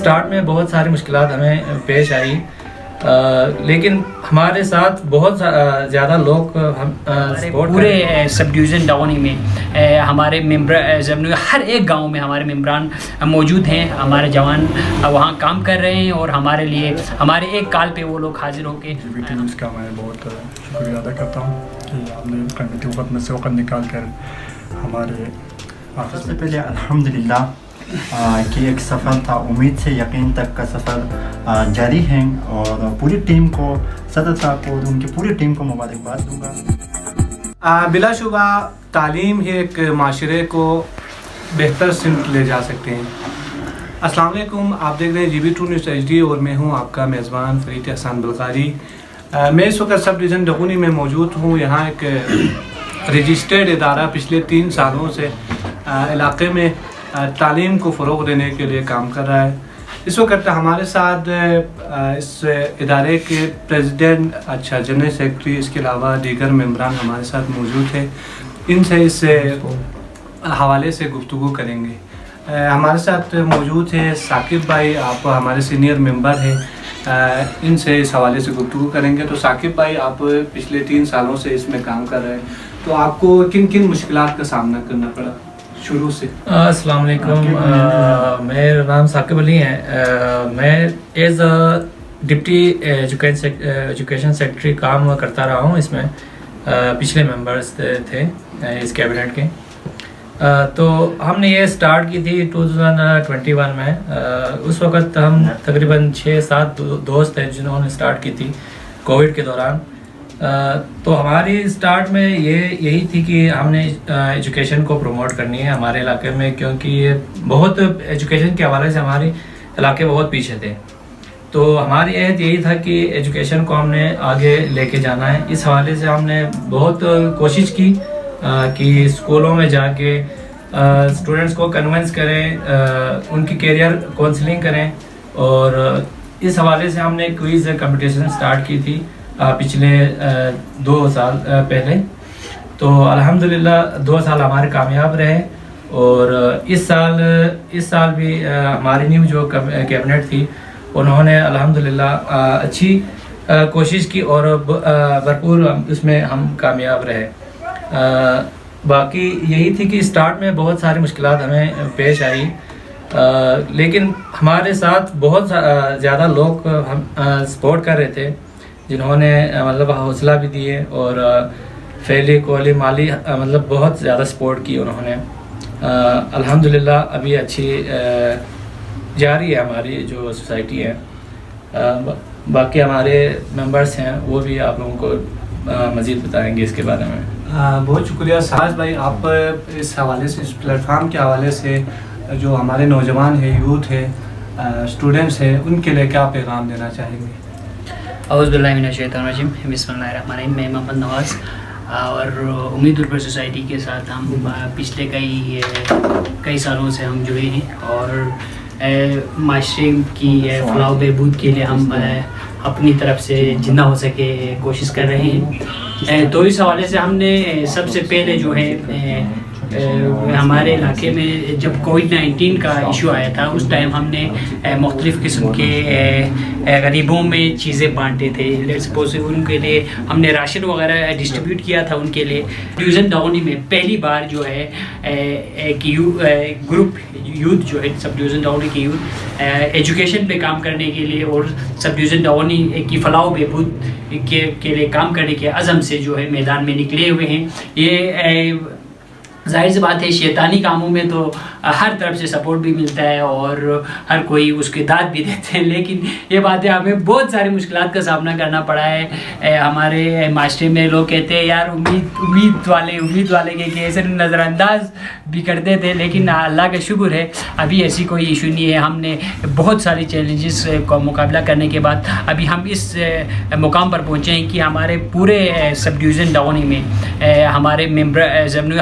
Start میں بہت ساری مشکلات ہمیں پیش آئی، لیکن ہمارے ساتھ بہت زیادہ لوگ پورے سب ڈویژن ڈاؤنی میں ہمارے ممبر ہر ایک گاؤں میں ہمارے ممبران موجود ہیں. ہمارے جوان وہاں کام کر رہے ہیں اور ہمارے لیے ہمارے ایک کال پہ وہ لوگ حاضر ہو کے نیوز کا میں بہت شکریہ ادا کرتا ہوں کہ آپ نے قیمتی وقت میں سے وقت نکال کر ہمارے سب سے پہلے الحمدللہ کہ ایک سفر تھا امید سے یقین تک کا سفر جاری ہے، اور پوری ٹیم کو، صدر صاحب کو اور ان کی پوری ٹیم کو مبارکباد دوں گا. بلا شبہ تعلیم ہی ایک معاشرے کو بہتر سمت لے جا سکتے ہیں. السلام علیکم، آپ دیکھ رہے ہیں GB2 نیوز HD اور میں ہوں آپ کا میزبان فرید احسان بلغاری. میں اس وقت سب ڈویژن ڈغونی میں موجود ہوں. یہاں ایک رجسٹرڈ ادارہ پچھلے 3 سالوں سے علاقے میں تعلیم کو فروغ دینے کے لیے کام کر رہا ہے. اس وقت ہمارے ساتھ اس ادارے کے پریزیڈنٹ، جنرل سیکرٹری، اس کے علاوہ دیگر ممبران ہمارے ساتھ موجود ہیں. ان سے اس حوالے سے گفتگو کریں گے. ہمارے ساتھ موجود ہیں ثاقب بھائی، آپ ہمارے سینئر ممبر ہیں. ان سے اس حوالے سے گفتگو کریں گے. تو ثاقب بھائی، آپ پچھلے 3 سالوں سے اس میں کام کر رہے ہیں، تو آپ کو کن کن مشکلات کا سامنا کرنا پڑا شروع سے؟ السلام علیکم، میرا نام ثاقب علی ہے. میں ایز ڈپٹی ایجوکیشن سیکرٹری کام کرتا رہا ہوں. اس میں پچھلے ممبرس تھے اس کیبنٹ کے. تو ہم نے یہ سٹارٹ کی تھی 2021 میں. اس وقت ہم تقریباً 6-7 دوست ہیں جنہوں نے سٹارٹ کی تھی کووڈ کے دوران. تو ہماری سٹارٹ میں یہی تھی کہ ہم نے ایجوکیشن کو پروموٹ کرنی ہے ہمارے علاقے میں، کیونکہ یہ بہت ایجوکیشن کے حوالے سے ہمارے علاقے بہت پیچھے تھے. تو ہماری عہد یہی تھا کہ ایجوکیشن کو ہم نے آگے لے کے جانا ہے. اس حوالے سے ہم نے بہت کوشش کی کہ اسکولوں میں جا کے اسٹوڈنٹس کو کنونس کریں، ان کی کیریئر کونسلنگ کریں. اور اس حوالے سے ہم نے کوئز کمپٹیشن سٹارٹ کی تھی پچھلے 2 سال پہلے. تو الحمدللہ 2 سال ہمارے کامیاب رہے. اور اس سال بھی ہماری نیو جو کیبنٹ تھی انہوں نے الحمدللہ اچھی کوشش کی اور بھرپور اس میں ہم کامیاب رہے. باقی یہی تھی کہ اسٹارٹ میں بہت ساری مشکلات ہمیں پیش آئی، لیکن ہمارے ساتھ بہت زیادہ لوگ سپورٹ کر رہے تھے، جنہوں نے مطلب حوصلہ بھی دیے اور فعلی قولی مالی مطلب بہت زیادہ سپورٹ کی انہوں نے. الحمدللہ ابھی اچھی جاری ہے ہماری جو سوسائٹی ہے. باقی ہمارے ممبرس ہیں وہ بھی آپ لوگوں کو مزید بتائیں گے اس کے بارے میں. بہت شکریہ ساز بھائی. آپ اس حوالے سے، اس پلیٹ فارم کے حوالے سے جو ہمارے نوجوان ہیں، یوتھ ہے، اسٹوڈنٹس ہیں، ان کے لیے کیا پیغام دینا چاہیں گے؟ اعوذ باللہ من الشیطان الرجیم، بسم اللہ الرحمن الرحیم. میں محمد نواز اور امید البر سوسائٹی کے ساتھ ہم پچھلے کئی سالوں سے ہم جڑے ہیں اور معاشرے کی فلاح و بہبود کے لیے ہم اپنی طرف سے جتنا ہو سکے کوشش کر رہے ہیں. تو اس حوالے سے ہم نے سب سے پہلے جو ہے ہمارے علاقے میں جب کووڈ-19 کا ایشو آیا تھا، اس ٹائم ہم نے مختلف قسم کے غریبوں میں چیزیں بانٹے تھے. لیٹس سپوز ان کے لیے ہم نے راشن وغیرہ ڈسٹریبیوٹ کیا تھا ان کے لیے. ڈویژن ڈاؤنی میں پہلی بار جو ہے ایک گروپ یوتھ جو ہے سب ڈویژن ڈاؤنی کی یوتھ ایجوکیشن پہ کام کرنے کے لیے اور سب ڈویژن ڈاؤنی کی فلاح و بہبود کے لیے کام کرنے کے عزم سے جو ہے میدان میں نکلے ہوئے ہیں. یہ ظاہر سی بات ہے شیطانی کاموں میں تو ہر طرف سے سپورٹ بھی ملتا ہے اور ہر کوئی اس کے داد بھی دیتے ہیں، لیکن یہ بات ہے ہمیں بہت ساری مشکلات کا سامنا کرنا پڑا ہے. ہمارے معاشرے میں لوگ کہتے ہیں یار امید والے کے ایسے نظر انداز بھی کرتے تھے، لیکن اللہ کا شکر ہے ابھی ایسی کوئی ایشو نہیں ہے. ہم نے بہت ساری چیلنجز کا مقابلہ کرنے کے بعد ابھی ہم اس مقام پر پہنچے ہیں کہ ہمارے پورے سب ڈویژن ڈاؤنی میں ہمارے ممبر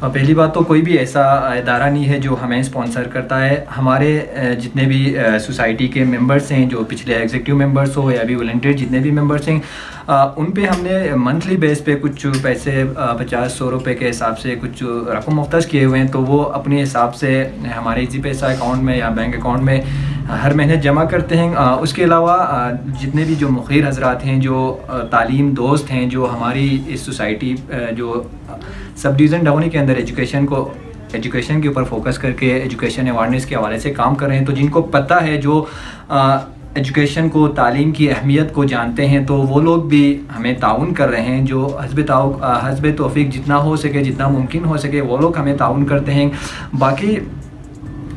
پہلی بات تو کوئی بھی ایسا ادارہ نہیں ہے جو ہمیں اسپانسر کرتا ہے. ہمارے جتنے بھی سوسائٹی کے ممبرس ہیں, جو پچھلے ایگزیکٹو ممبرس ہو یا بھی والنٹیئر جتنے بھی ممبرس ہیں, ان پہ ہم نے منتھلی بیس پہ کچھ پیسے 50-100 روپے کے حساب سے کچھ رقم مختص کیے ہوئے ہیں. تو وہ اپنے حساب سے ہمارے ایزی پیسہ اکاؤنٹ میں یا بینک اکاؤنٹ میں ہر مہینے جمع کرتے ہیں. اس کے علاوہ جتنے بھی جو مخیر حضرات ہیں, جو تعلیم دوست ہیں, جو ہماری اس سوسائٹی جو سب ڈویژن ڈاؤنی کے اندر ایجوکیشن کے اوپر فوکس کر کے ایجوکیشن اویئرنیس کے حوالے سے کام کر رہے ہیں, تو جن کو پتہ ہے, جو ایجوکیشن کو, تعلیم کی اہمیت کو جانتے ہیں, تو وہ لوگ بھی ہمیں تعاون کر رہے ہیں. جو حسب توفیق جتنا ہو سکے, جتنا ممکن ہو سکے, وہ لوگ ہمیں تعاون کرتے ہیں. باقی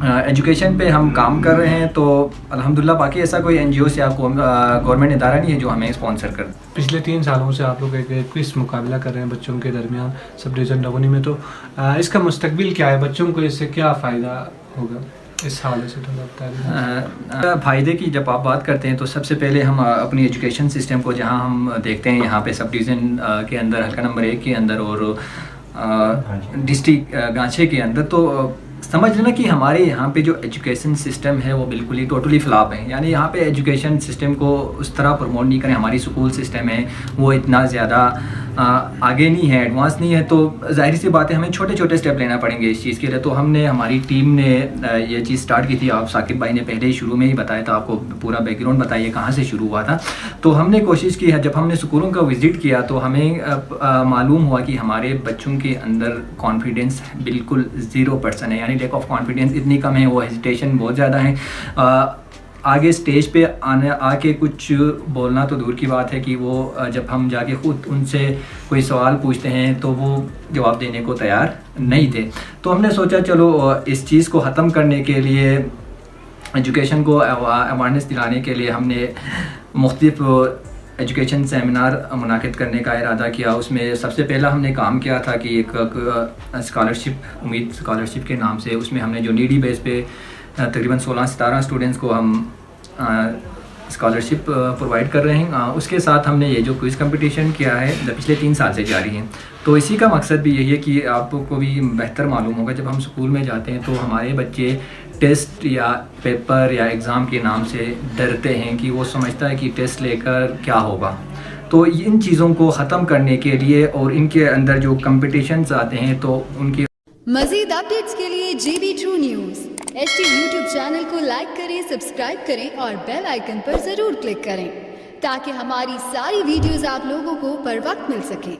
ایجوکیشن پہ ہم کام کر رہے ہیں, تو الحمدللہ باقی ایسا کوئی این جی او سے یا گورنمنٹ ادارہ نہیں ہے جو ہمیں اسپانسر کر. پچھلے 3 سالوں سے آپ لوگ ایک کوئز مقابلہ کر رہے ہیں بچوں کے درمیان سب ڈویژن ڈبونی میں, تو اس کا مستقبل کیا ہے؟ بچوں کو اس سے کیا فائدہ ہوگا؟ اس حوالے سے تھوڑا بتائیں. فائدے کی جب آپ بات کرتے ہیں تو سب سے پہلے ہم اپنی ایجوکیشن سسٹم کو, جہاں ہم دیکھتے ہیں یہاں پہ سب ڈویژن کے اندر حلقہ نمبر 1 کے اندر اور ڈسٹرکٹ گانچھے کے اندر, تو سمجھ لینا کہ ہمارے یہاں پہ جو ایجوکیشن سسٹم ہے وہ بالکل ہی ٹوٹلی فلاپ ہے. یعنی یہاں پہ ایجوکیشن سسٹم کو اس طرح پروموٹ نہیں کریں. ہماری اسکول سسٹم ہے وہ اتنا زیادہ آگے نہیں ہے, ایڈوانس نہیں ہے, تو ظاہر سی بات ہے ہمیں چھوٹے چھوٹے اسٹیپ لینا پڑیں گے اس چیز کے لیے. تو ہم نے, ہماری ٹیم نے یہ چیز سٹارٹ کی تھی. آپ ثاقب بھائی نے پہلے ہی شروع میں ہی بتایا تھا, آپ کو پورا بیک گراؤنڈ بتائیے کہاں سے شروع ہوا تھا. تو ہم نے کوشش کی ہے, جب ہم نے اسکولوں کا وزٹ کیا تو ہمیں معلوم ہوا کہ ہمارے بچوں کے اندر کانفیڈینس بالکل 0% ہے. یعنی لیک آف کانفیڈینس اتنی کم ہے, وہ ہیزیٹیشن بہت زیادہ ہیں. آگے اسٹیج پہ آ کے کچھ بولنا تو دور کی بات ہے کہ وہ جب ہم جا کے خود ان سے کوئی سوال پوچھتے ہیں تو وہ جواب دینے کو تیار نہیں تھے. تو ہم نے سوچا چلو اس چیز کو ختم کرنے کے لیے, ایجوکیشن کو اویئرنیس دلانے کے لیے ہم نے مختلف ایجوکیشن سیمینار منعقد کرنے کا ارادہ کیا. اس میں سب سے پہلا ہم نے کام کیا تھا کہ ایک اسکالرشپ, امید اسکالرشپ کے نام سے, اس میں ہم نے جو نیڈی بیس پہ تقریباً 16-17 اسٹوڈنٹس کو ہم اسکالرشپ پرووائڈ کر رہے ہیں. اس کے ساتھ ہم نے یہ جو کوئز کمپٹیشن کیا ہے پچھلے 3 سال سے جاری ہیں. تو اسی کا مقصد بھی یہی ہے کہ آپ کو بھی بہتر معلوم ہوگا, جب ہم اسکول میں جاتے ہیں تو ہمارے بچے ٹیسٹ یا پیپر یا ایگزام کے نام سے ڈرتے ہیں کہ وہ سمجھتا ہے کہ ٹیسٹ لے کر کیا ہوگا. تو ان چیزوں کو ختم کرنے کے لیے اور ان کے اندر جو کمپٹیشنز آتے ہیں تو ان کی مزید اپڈیٹس کے لیے G B true news H D YouTube channel کو لائک کریں, سبسکرائب کریں اور بیل آئیکن پر ضرور کلک کریں تاکہ ہماری ساری ویڈیوز آپ لوگوں کو پر وقت مل سکیں.